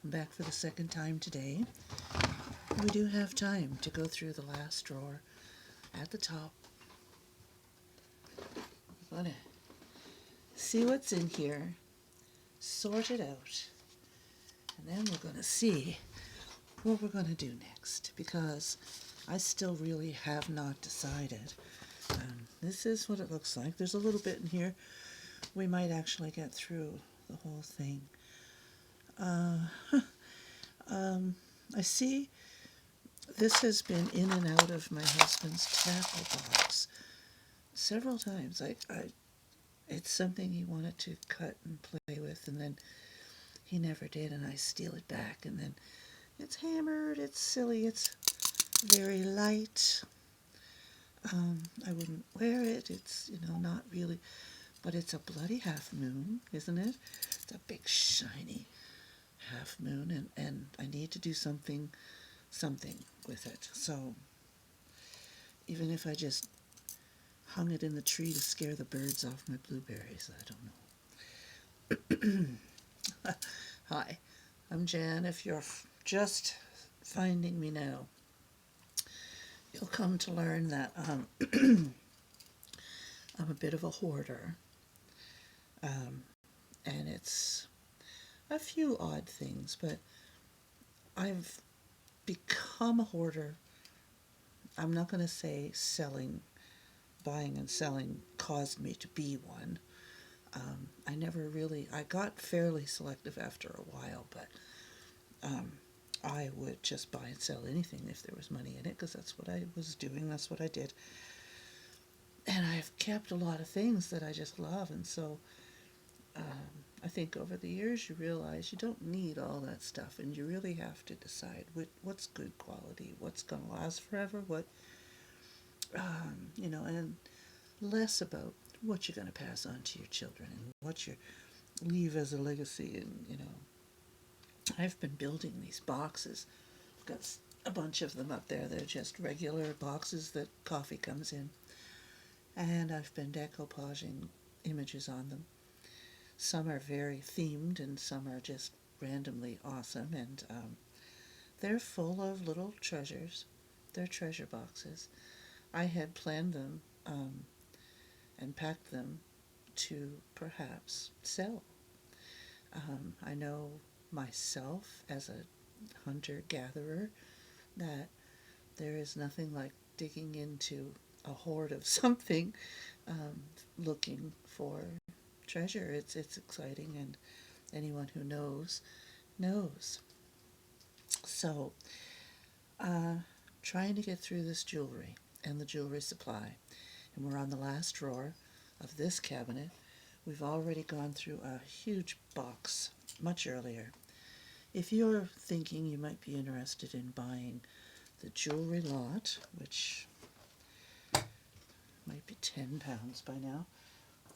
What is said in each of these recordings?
I'm back for the second time today. We do have time to go through the last drawer at the top. We're going to see what's in here, sort it out, and then we're going to see what we're going to do next, because I still really have not decided. This is what it looks like. There's a little bit in here. We might actually get through the whole thing. I see this has been in and out of my husband's tackle box several times. It's something he wanted to cut and play with, and then he never did, and I steal it back, and then it's hammered, it's silly, it's very light. I wouldn't wear it. It's, not really, but it's a bloody half moon, isn't it? It's a big shiny half moon, and I need to do something with it. So even if I just hung it in the tree to scare the birds off my blueberries, I don't know. Hi, I'm Jan. If you're just finding me now, you'll come to learn that I'm a bit of a hoarder, and it's a few odd things, but I've become a hoarder. I'm not going to say buying and selling caused me to be one. I got fairly selective after a while, but I would just buy and sell anything if there was money in it, because that's what I was doing, that's what I did. And I've kept a lot of things that I just love, and so I think over the years you realize you don't need all that stuff, and you really have to decide what's good quality, what's going to last forever, and less about what you're going to pass on to your children and what you leave as a legacy. And I've been building these boxes. I've got a bunch of them up there. They're just regular boxes that coffee comes in, and I've been decoupaging images on them. Some are very themed, and some are just randomly awesome, and they're full of little treasures. They're treasure boxes. I had planned them and packed them to perhaps sell. I know myself as a hunter-gatherer that there is nothing like digging into a hoard of something, looking for treasure. It's exciting, and anyone who knows. So, trying to get through this jewelry and the jewelry supply, and we're on the last drawer of this cabinet. We've already gone through a huge box much earlier. If you're thinking you might be interested in buying the jewelry lot, which might be £10 by now,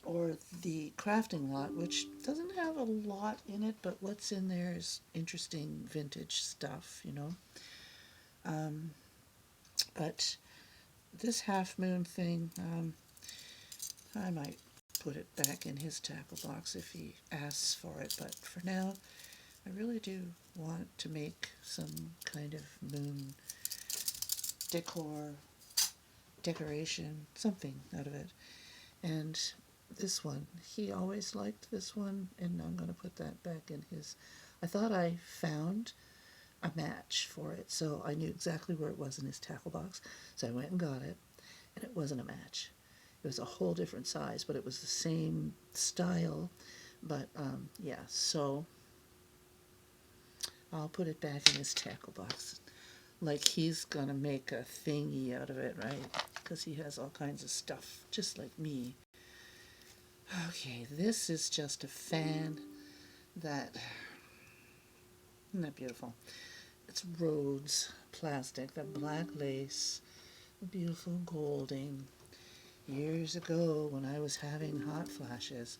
or the crafting lot, which doesn't have a lot in it, but what's in there is interesting vintage stuff, But this half moon thing, I might put it back in his tackle box if he asks for it, but for now, I really do want to make some kind of moon decoration, something out of it. And this one, he always liked this one, and I'm going to put that back in his. I thought I found a match for it, so I knew exactly where it was in his tackle box, so I went and got it, and it wasn't a match. It was a whole different size, but it was the same style. But so I'll put it back in his tackle box. Like he's gonna make a thingy out of it, right? Because he has all kinds of stuff, just like me. Okay, this is just a fan isn't that beautiful? It's Rhodes plastic, the black lace, the beautiful golding. Years ago, when I was having hot flashes,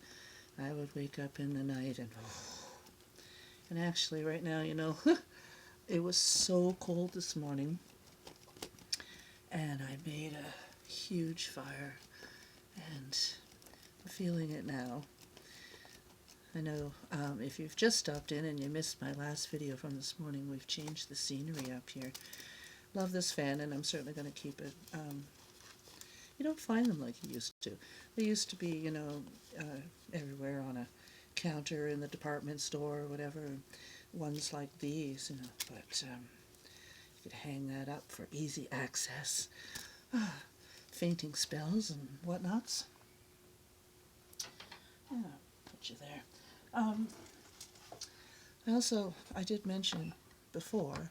I would wake up in the night and actually right now, it was so cold this morning, and I made a huge fire, and I'm feeling it now. I know if you've just stopped in and you missed my last video from this morning, we've changed the scenery up here. Love this fan, and I'm certainly going to keep it. You don't find them like you used to. They used to be, everywhere on a counter in the department store or whatever. Ones like these, but you could hang that up for easy access. Fainting spells and whatnots. Yeah, put you there. I did mention before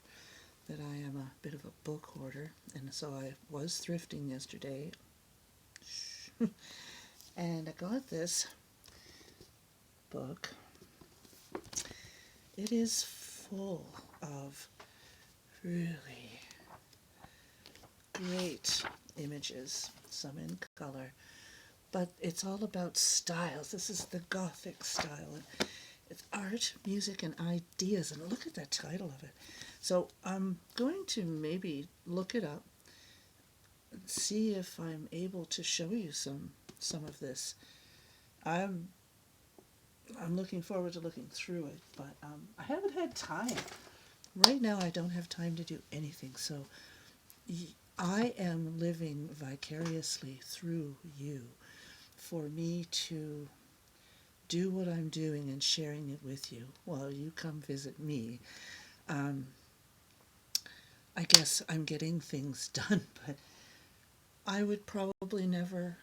that I am a bit of a book hoarder, and so I was thrifting yesterday, and I got this book. It is full of really great images, some in color, but it's all about styles. This is the Gothic style. It's art, music, and ideas, and look at the title of it. So I'm going to maybe look it up and see if I'm able to show you some of this. I'm looking forward to looking through it, but I haven't had time. Right now I don't have time to do anything, so I am living vicariously through you for me to do what I'm doing and sharing it with you while you come visit me. I guess I'm getting things done, but I would probably never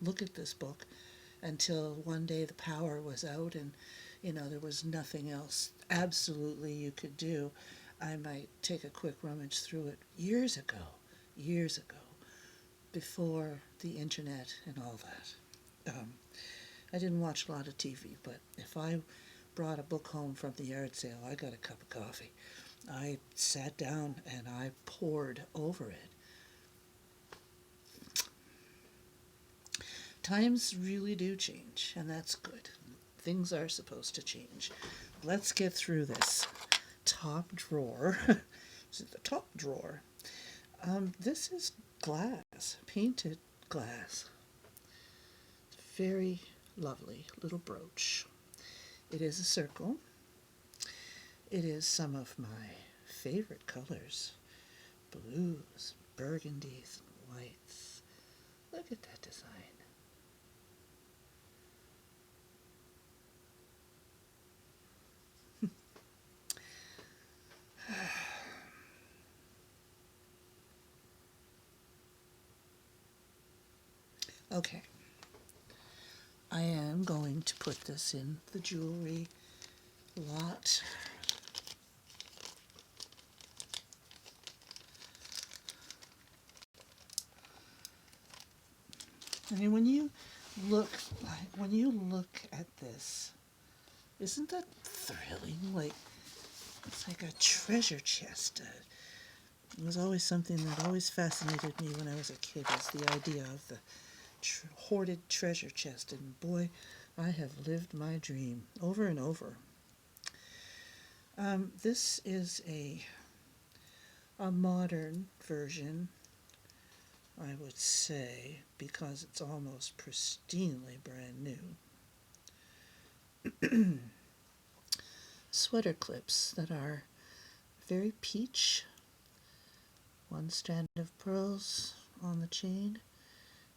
look at this book until one day the power was out and there was nothing else absolutely you could do. I might take a quick rummage through it years ago, before the internet and all that. I didn't watch a lot of TV, but if I brought a book home from the yard sale, I got a cup of coffee. I sat down and I pored over it. Times really do change, and that's good. Things are supposed to change. Let's get through this. Top drawer. This is the top drawer. This is glass, painted glass. Very lovely little brooch. It is a circle. It is some of my favorite colors. Blues, burgundies, and whites. Look at that design. Okay. I am going to put this in the jewelry lot. I mean, when you look at this, isn't that thrilling? Like, it's like a treasure chest. It was always something that always fascinated me when I was a kid, is the idea of the hoarded treasure chest, and boy, I have lived my dream over and over. This is a modern version, I would say, because it's almost pristinely brand new. Sweater clips that are very peach. One strand of pearls on the chain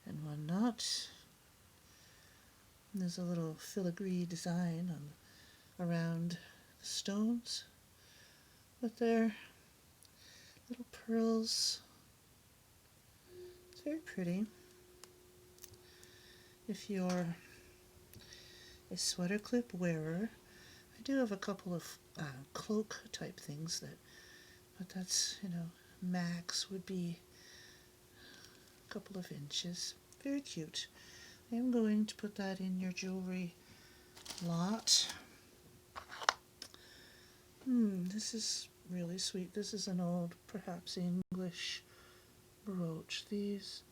and one not. And there's a little filigree design around the stones, but they're little pearls. It's very pretty. If you're a sweater clip wearer, I do have a couple of cloak type things but that's, max would be a couple of inches. Very cute. I am going to put that in your jewelry lot. This is really sweet. This is an old, perhaps English brooch. These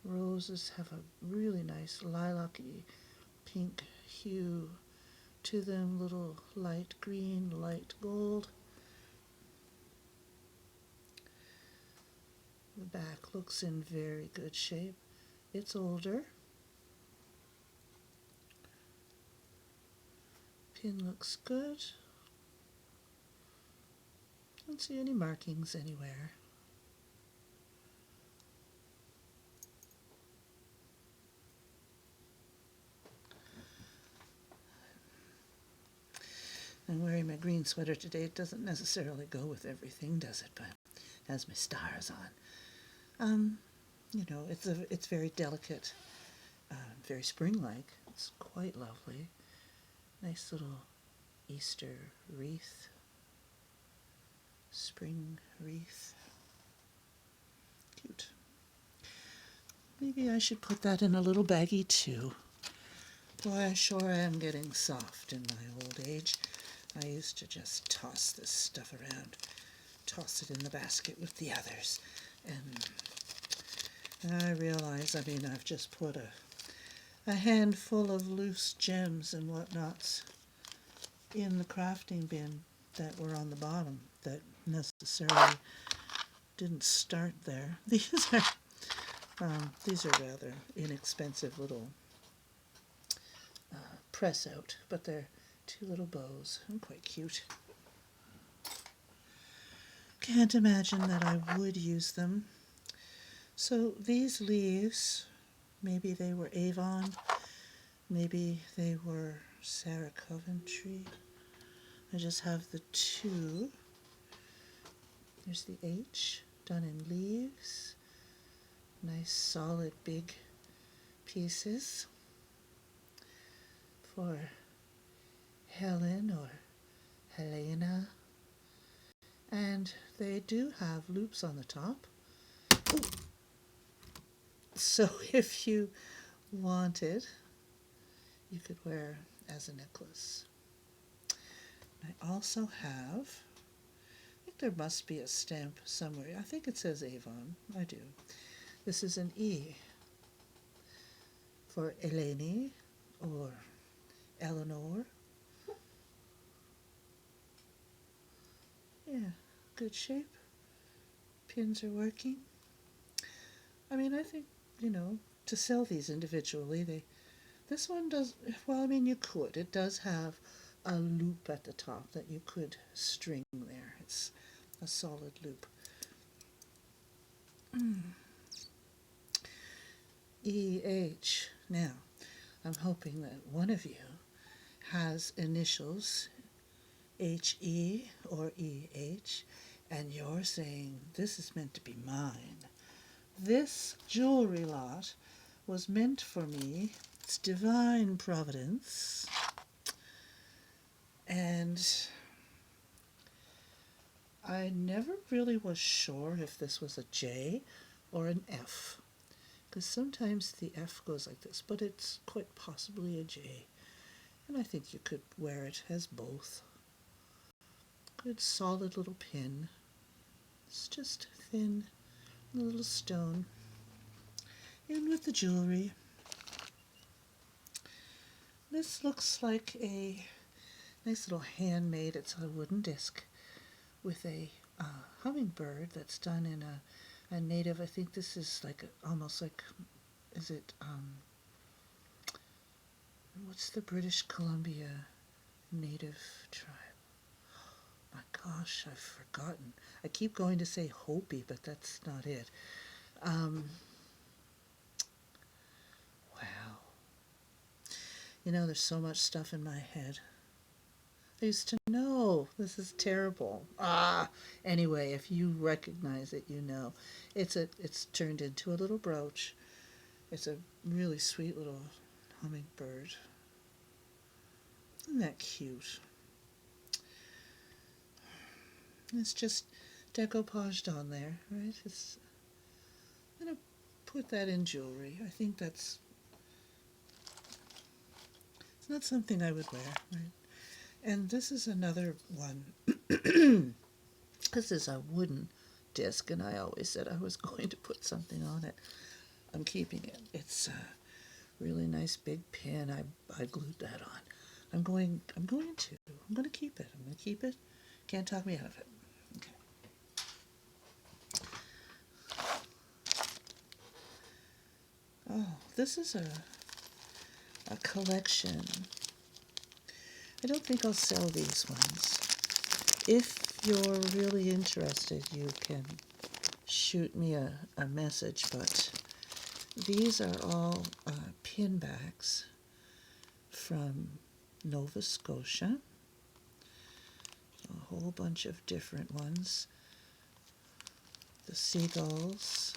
roses have a really nice lilac-y pink hue to them, little light green, light gold. The back looks in very good shape. It's older. Pin looks good. Don't see any markings anywhere. I'm wearing my green sweater today. It doesn't necessarily go with everything, does it? But it has my stars on. It's very delicate, very spring-like. It's quite lovely. Nice little Easter wreath, spring wreath. Cute. Maybe I should put that in a little baggie too. Boy, I sure am getting soft in my old age. I used to just toss this stuff around, toss it in the basket with the others, and I realize, I've just put a handful of loose gems and whatnots in the crafting bin that were on the bottom that necessarily didn't start there. These are rather inexpensive little press out, but they're two little bows and quite cute. Can't imagine that I would use them. So these leaves, maybe they were Avon, maybe they were Sarah Coventry. I just have the two. There's the H done in leaves. Nice solid big pieces for Helen or Helena. And they do have loops on the top. Ooh. So if you wanted, you could wear as a necklace. I also have, I think there must be a stamp somewhere. I think it says Avon. I do. This is an E for Eleni or Eleanor. Yeah, good shape. Pins are working. I think, to sell these individually, this one does, you could. It does have a loop at the top that you could string there. It's a solid loop. E-H. Now, I'm hoping that one of you has initials H-E or E-H, and you're saying, this is meant to be mine. This jewelry lot was meant for me. It's divine providence. And I never really was sure if this was a J or an F, because sometimes the F goes like this, but it's quite possibly a J. And I think you could wear it as both. Good solid little pin. It's just thin, a little stone. In with the jewelry. This looks like a nice little handmade, it's a wooden disc with a hummingbird that's done in a native, I think this is almost like, is it, what's the British Columbia native tribe? My gosh, I've forgotten. I keep going to say Hopi, but that's not it. Wow. There's so much stuff in my head. I used to know. This is terrible. Anyway, if you recognize it, it's turned into a little brooch. It's a really sweet little hummingbird. Isn't that cute? It's just decoupaged on there, right? I'm going to put that in jewelry. I think it's not something I would wear, right? And this is another one. This is a wooden disc, and I always said I was going to put something on it. I'm keeping it. It's a really nice big pin. I glued that on. I'm going to keep it. I'm going to keep it. Can't talk me out of it. Okay. Oh, this is a collection I don't think I'll sell these ones. If you're really interested, you can shoot me a message, but these are all pin backs from Nova Scotia. A whole bunch of different ones. The seagulls,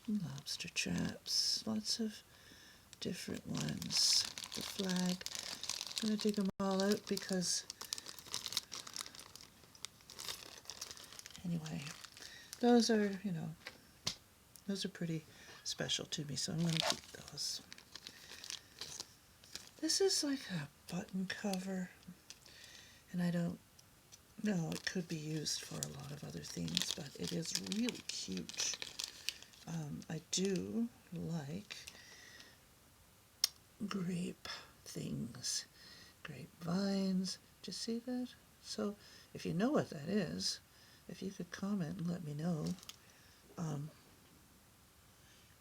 lobster traps, lots of different ones. The flag, I'm going to dig them all out because, anyway, those are, those are pretty special to me, so I'm going to keep those. This is like a button cover, and I don't know, it could be used for a lot of other things, but it is really cute. I do like grape things, grapevines. Do you see that? So if you know what that is, if you could comment and let me know.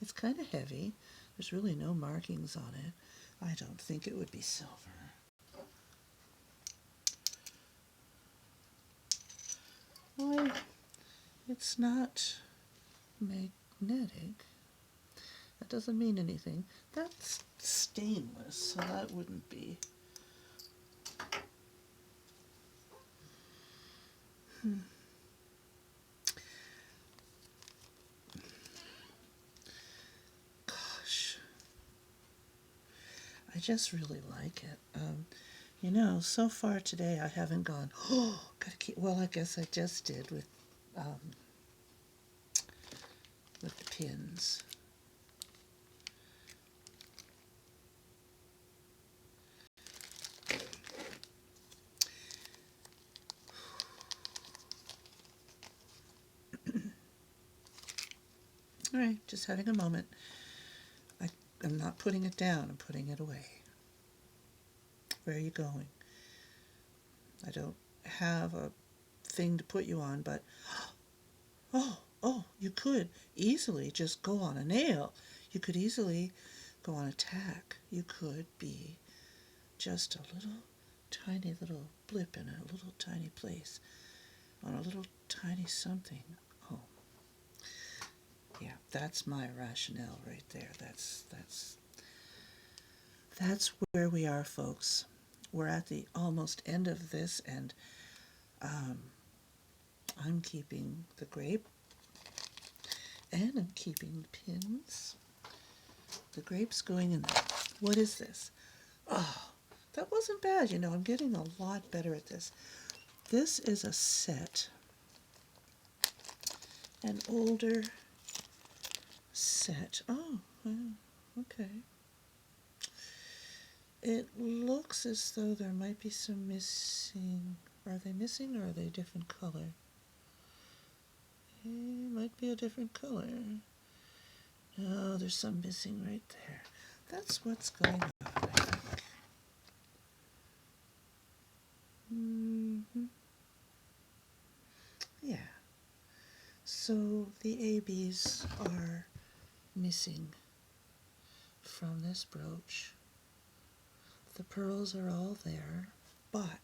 It's kind of heavy. There's really no markings on it. I don't think it would be silver. Well, it's not magnetic. That doesn't mean anything. That's stainless, so that wouldn't be. Gosh. I just really like it. So far today I haven't gone, oh, gotta keep, well, I guess I just did with the pins. All right, just having a moment. I'm not putting it down, I'm putting it away. Where are you going? I don't have a thing to put you on, but oh, you could easily just go on a nail. You could easily go on a tack. You could be just a little tiny little blip in a little tiny place on a little tiny something. Oh, yeah, that's my rationale right there. That's where we are, folks. We're at the almost end of this, and I'm keeping the grape, and I'm keeping the pins. The grape's going in there. What is this? Oh, that wasn't bad. I'm getting a lot better at this. This is a set, an older set. Oh, well, okay. It looks as though there might be some missing. Are they missing, or are they a different color? It might be a different color. Oh, there's some missing right there. That's what's going on, I think. Yeah. So the ABs are missing from this brooch. The pearls are all there, but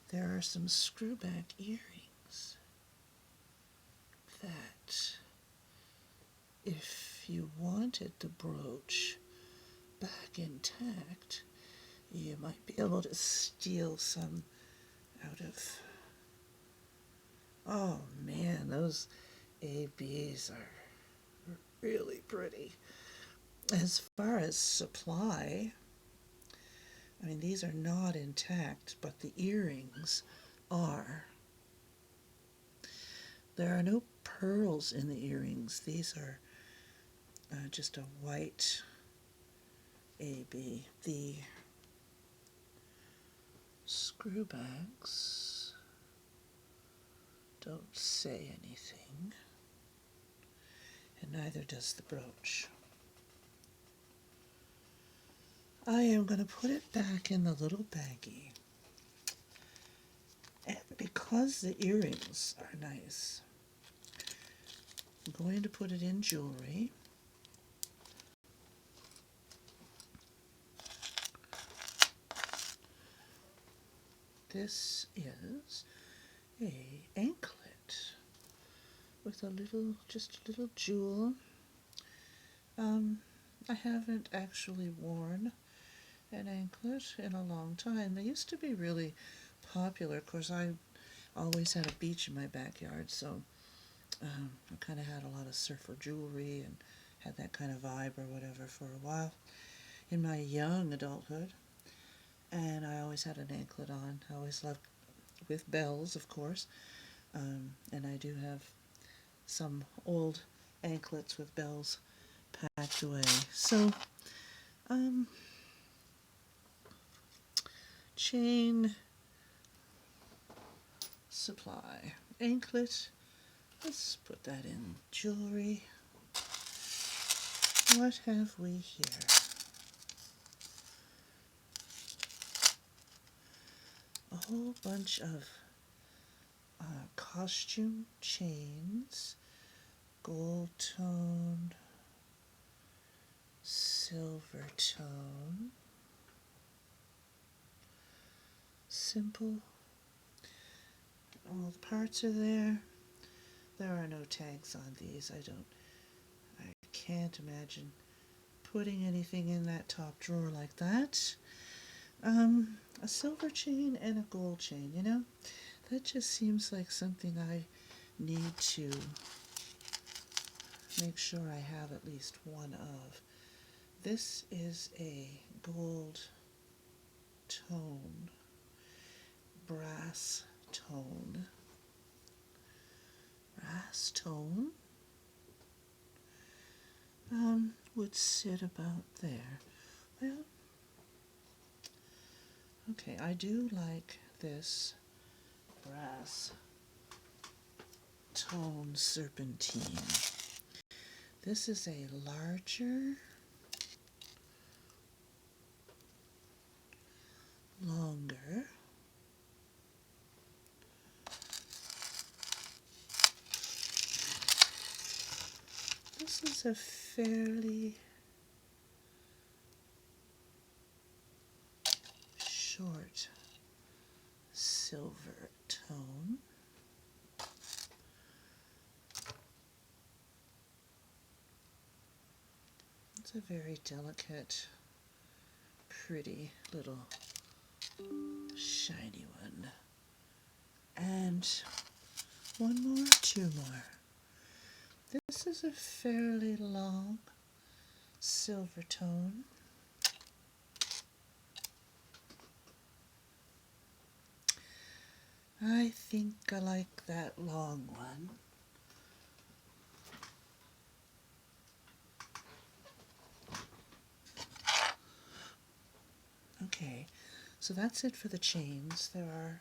there are some screwback earrings that, if you wanted the brooch back intact, you might be able to steal some out of. Oh man, those ABs are really pretty. As far as supply, I mean, these are not intact, but the earrings are. There are no pearls in the earrings. These are just a white AB. The screwbacks don't say anything, and neither does the brooch. I am going to put it back in the little baggie. And because the earrings are nice, I'm going to put it in jewelry. This is a anklet with just a little jewel. I haven't actually worn an anklet in a long time. They used to be really popular. Of course, I always had a beach in my backyard, so I kind of had a lot of surfer jewelry and had that kind of vibe or whatever for a while in my young adulthood. And I always had an anklet on. I always loved with bells, of course. And I do have some old anklets with bells packed away. So, chain supply. Anklet. Let's put that in jewelry. What have we here? A whole bunch of costume chains, gold tone, silver tone, simple. All the parts are there. There are no tags on these. I can't imagine putting anything in that top drawer like that. A silver chain and a gold chain, that just seems like something I need to make sure I have at least one of. This is a gold tone, brass tone, would sit about there. Well, okay, I do like this brass tone serpentine. This is a larger, longer, this is a fairly short silver tone. It's a very delicate, pretty little shiny one. And one more, two more. This is a fairly long silver tone. I think I like that long one. Okay, so that's it for the chains. There are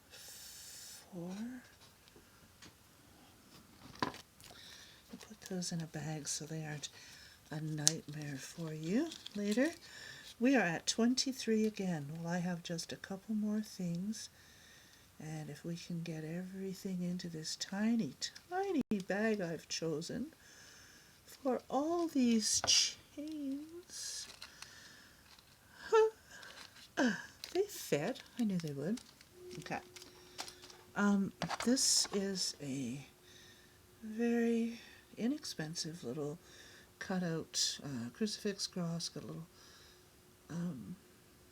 4. I'll put those in a bag so they aren't a nightmare for you later. We are at 23 again. Well, I have just a couple more things. And if we can get everything into this tiny, tiny bag I've chosen for all these chains. They fit. I knew they would. Okay. This is a very inexpensive little cutout crucifix cross. Got a little,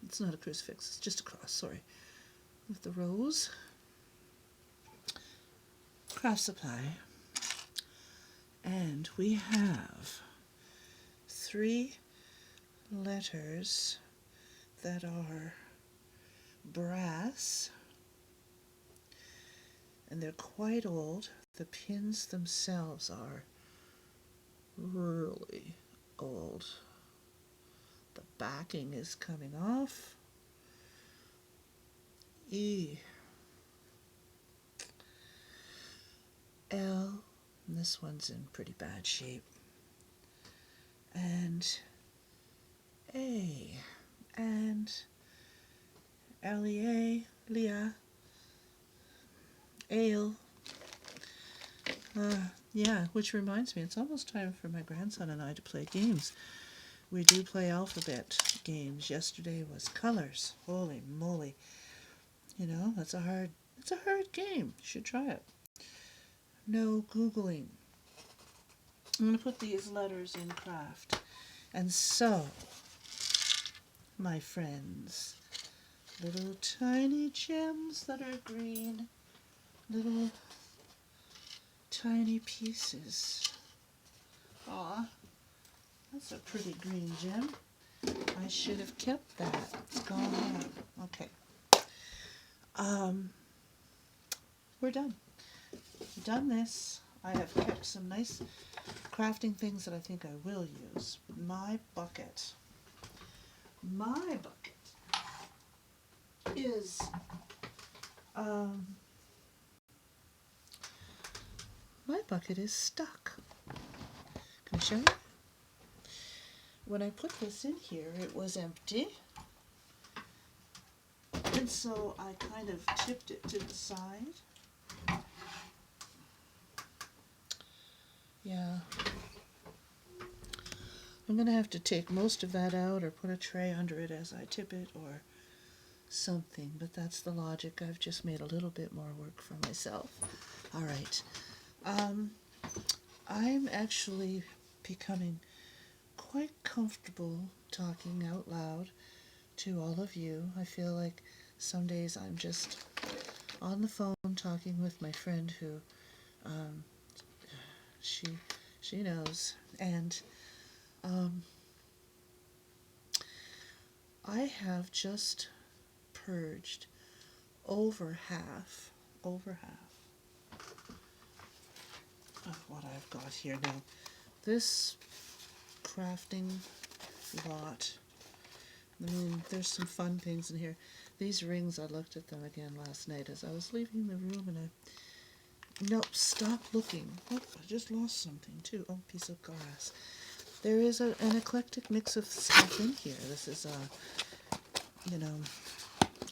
it's not a crucifix, it's just a cross, sorry. With the rose. Craft supply. And we have 3 letters that are brass, and they're quite old. The pins themselves are really old. The backing is coming off. E, L, and this one's in pretty bad shape, and A, and Lea, Leah, Ale. Yeah, which reminds me, it's almost time for my grandson and I to play games. We do play alphabet games. Yesterday was colors. Holy moly. It's a hard game. You should try it. No Googling. I'm going to put these letters in craft. And so, my friends, little tiny gems that are green, little tiny pieces. Aw, that's a pretty green gem. I should have kept that. It's gone now. Okay. Um, we're done. We've done this. I have kept some nice crafting things that I think I will use. My bucket. My bucket is my bucket is stuck. Can I show you? When I put this in here, it was empty. And so I kind of tipped it to the side. Yeah. I'm going to have to take most of that out or put a tray under it as I tip it or something, but that's the logic. I've just made a little bit more work for myself. All right. I'm actually becoming quite comfortable talking out loud to all of you. I feel like some days I'm just on the phone talking with my friend who she knows, and I have just purged over half of what I've got here now. This crafting lot, I mean, there's some fun things in here. These rings, I looked at them again last night as I was leaving the room, and nope, stop looking. Oh, I just lost something too. Oh, piece of glass. There is an eclectic mix of stuff in here. This is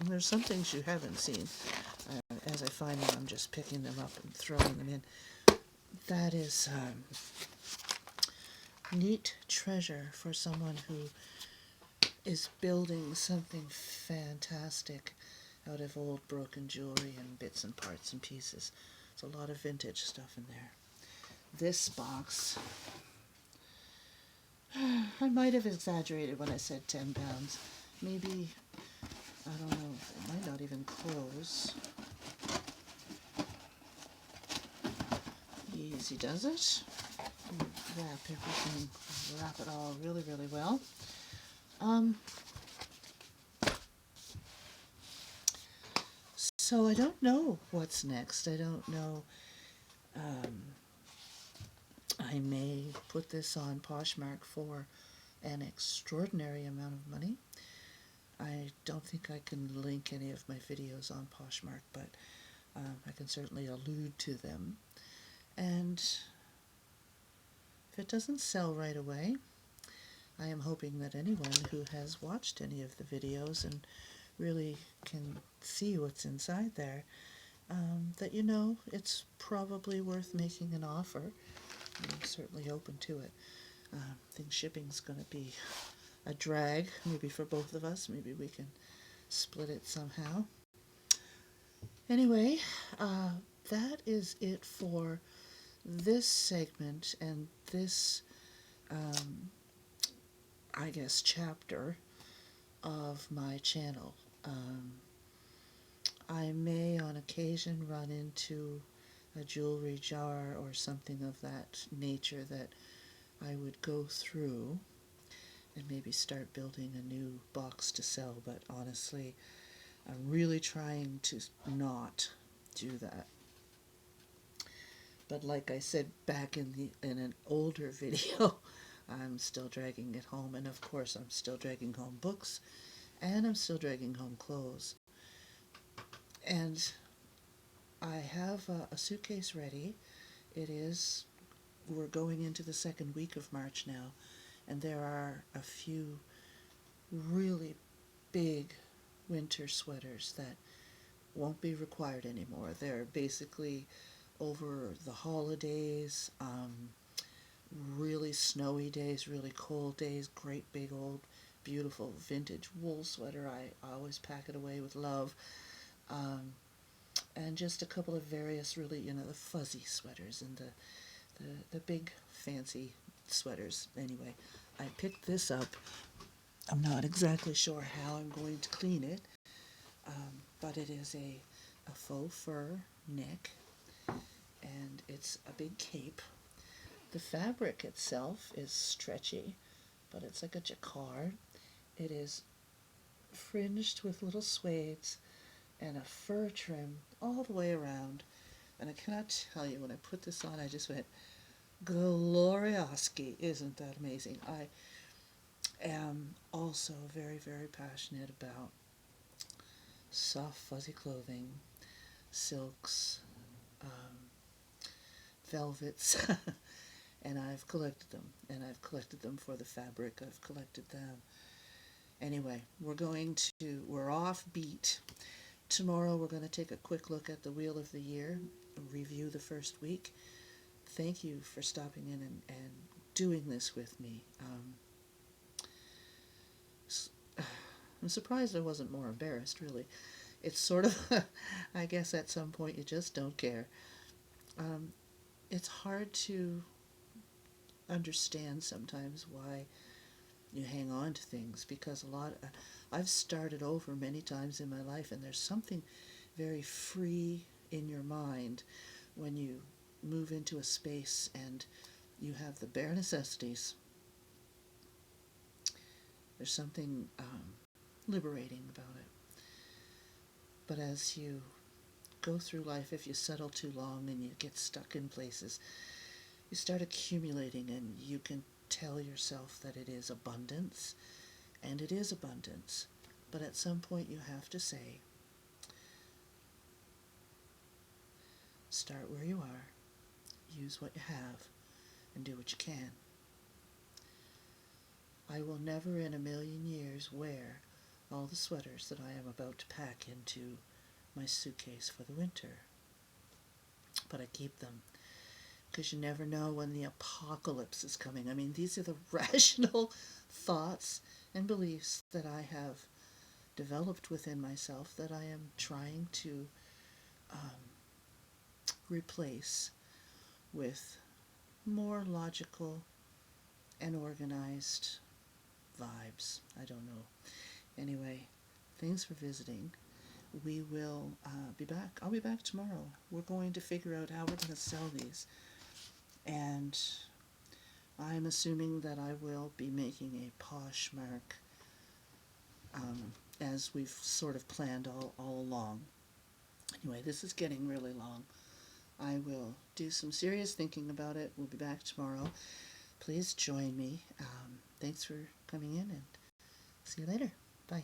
there's some things you haven't seen. As I find them, I'm just picking them up and throwing them in. That is neat treasure for someone who is building something fantastic out of old broken jewelry and bits and parts and pieces. There's a lot of vintage stuff in there. This box, I might have exaggerated when I said 10 pounds. Maybe, I don't know, it might not even close. Easy does it. Wrap everything, wrap it all really, really well. So I don't know what's next. I don't know. I may put this on Poshmark for an extraordinary amount of money. I don't think I can link any of my videos on Poshmark, but I can certainly allude to them. And if it doesn't sell right away, I am hoping that anyone who has watched any of the videos and really can see what's inside there, that it's probably worth making an offer. I'm certainly open to it. I think shipping's going to be a drag, maybe for both of us. Maybe we can split it somehow. Anyway, that is it for this segment and this, I guess, chapter of my channel. I may on occasion run into a jewelry jar or something of that nature that I would go through and maybe start building a new box to sell, but honestly, I'm really trying to not do that. But like I said back in an older video, I'm still dragging it home, and of course I'm still dragging home books, and I'm still dragging home clothes. And I have a suitcase ready. We're going into the second week of March now, and there are a few really big winter sweaters that won't be required anymore. They're basically over the holidays, really snowy days, really cold days, great big old beautiful vintage wool sweater. I always pack it away with love. and just a couple of various really, the fuzzy sweaters and the big fancy sweaters. Anyway, I picked this up. I'm not exactly sure how I'm going to clean it, but it is a faux fur neck, and it's a big cape. The fabric itself is stretchy, but it's like a jacquard. It is fringed with little suedes and a fur trim all the way around. And I cannot tell you, when I put this on, I just went, glorioski, isn't that amazing? I am also very, very passionate about soft, fuzzy clothing, silks, um, velvets, and I've collected them. And I've collected them for the fabric. I've collected them. Anyway, we're off beat. Tomorrow we're going to take a quick look at the Wheel of the Year, review the first week. Thank you for stopping in and doing this with me. I'm surprised I wasn't more embarrassed, really. It's sort of, I guess at some point you just don't care. It's hard to understand sometimes why you hang on to things, because I've started over many times in my life, and there's something very free in your mind when you move into a space and you have the bare necessities. There's something liberating about it. But as you go through life, if you settle too long and you get stuck in places, you start accumulating, and you can tell yourself that it is abundance, and it is abundance. But at some point you have to say, start where you are, use what you have, and do what you can. I will never in a million years wear all the sweaters that I am about to pack into my suitcase for the winter. But I keep them, because you never know when the apocalypse is coming. I mean, these are the rational thoughts and beliefs that I have developed within myself that I am trying to replace with more logical and organized vibes. I don't know. Anyway, thanks for visiting. We will be back. I'll be back tomorrow. We're going to figure out how we're going to sell these. And I'm assuming that I will be making a Poshmark, as we've sort of planned all along. Anyway, this is getting really long. I will do some serious thinking about it. We'll be back tomorrow. Please join me. Thanks for coming in, and see you later. Bye.